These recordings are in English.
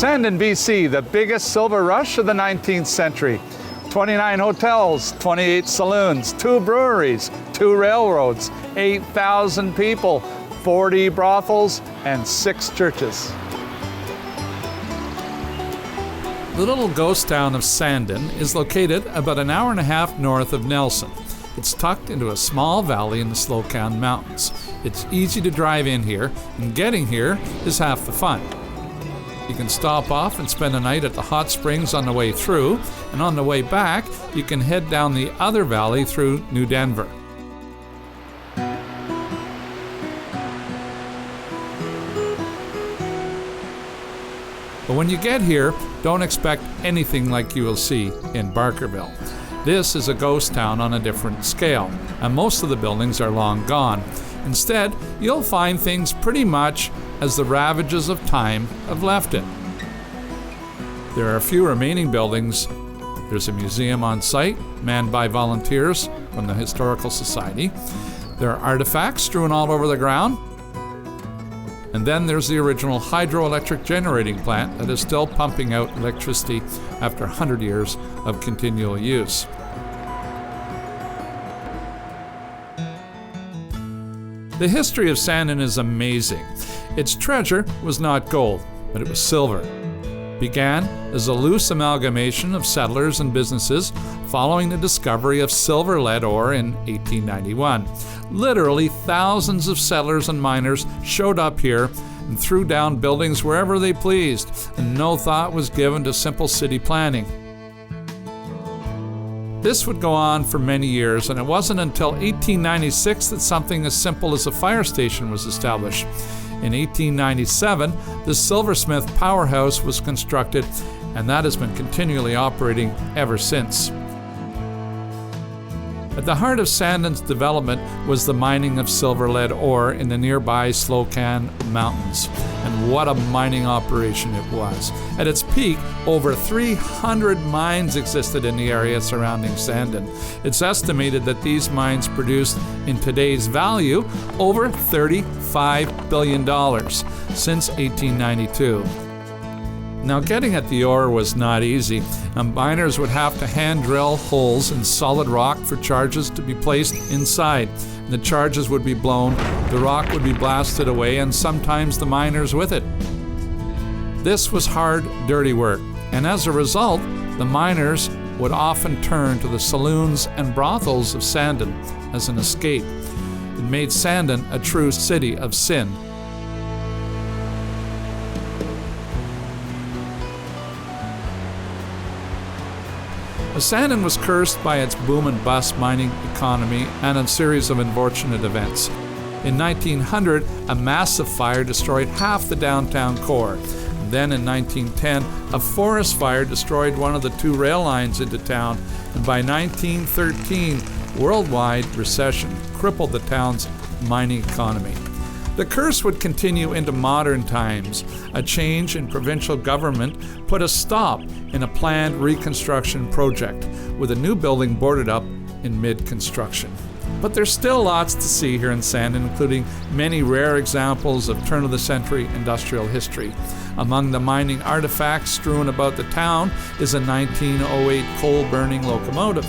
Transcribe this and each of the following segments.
Sandon BC, the biggest silver rush of the 19th century. 29 hotels, 28 saloons, 2 breweries, 2 railroads, 8,000 people, 40 brothels, and 6 churches. The little ghost town of Sandon is located about an hour and a half north of Nelson. It's tucked into a small valley in the Slocan Mountains. It's easy to drive in here, and getting here is half the fun. You can stop off and spend a night at the hot springs on the way through, and on the way back, you can head down the other valley through New Denver. But when you get here, don't expect anything like you will see in Barkerville. This is a ghost town on a different scale, and most of the buildings are long gone. Instead, you'll find things pretty much as the ravages of time have left it. There are a few remaining buildings. There's a museum on site, manned by volunteers from the Historical Society. There are artifacts strewn all over the ground. And then there's the original hydroelectric generating plant that is still pumping out electricity after 100 years of continual use. The history of Sandon is amazing. Its treasure was not gold, but it was silver. It began as a loose amalgamation of settlers and businesses following the discovery of silver-lead ore in 1891. Literally thousands of settlers and miners showed up here and threw down buildings wherever they pleased, and no thought was given to simple city planning. This would go on for many years, and it wasn't until 1896 that something as simple as a fire station was established. In 1897, the silversmith powerhouse was constructed, and that has been continually operating ever since. At the heart of Sandon's development was the mining of silver-lead ore in the nearby Slocan Mountains. And what a mining operation it was. At its peak, over 300 mines existed in the area surrounding Sandon. It's estimated that these mines produced, in today's value, over $35 billion since 1892. Now, getting at the ore was not easy, and miners would have to hand drill holes in solid rock for charges to be placed inside. The charges would be blown, the rock would be blasted away, and sometimes the miners with it. This was hard, dirty work, and as a result, the miners would often turn to the saloons and brothels of Sandon as an escape. It made Sandon a true city of sin. Sandon was cursed by its boom and bust mining economy and a series of unfortunate events. In 1900, a massive fire destroyed half the downtown core. Then in 1910, a forest fire destroyed one of the 2 rail lines into town. And by 1913, worldwide recession crippled the town's mining economy. The curse would continue into modern times. A change in provincial government put a stop in a planned reconstruction project, with a new building boarded up in mid-construction. But there's still lots to see here in Sandon, including many rare examples of turn-of-the-century industrial history. Among the mining artifacts strewn about the town is a 1908 coal-burning locomotive.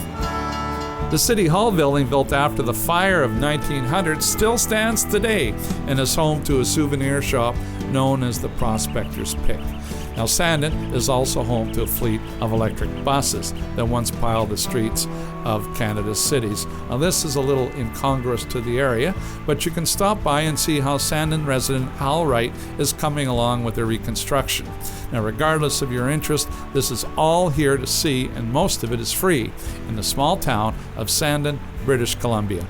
The City Hall building, built after the fire of 1900, still stands today and is home to a souvenir shop known as the Prospector's Pick. Now, Sandon is also home to a fleet of electric buses that once piled the streets of Canada's cities. Now, this is a little incongruous to the area, but you can stop by and see how Sandon resident Hal Wright is coming along with the reconstruction. Now, regardless of your interest, this is all here to see, and most of it is free in the small town of Sandon, British Columbia.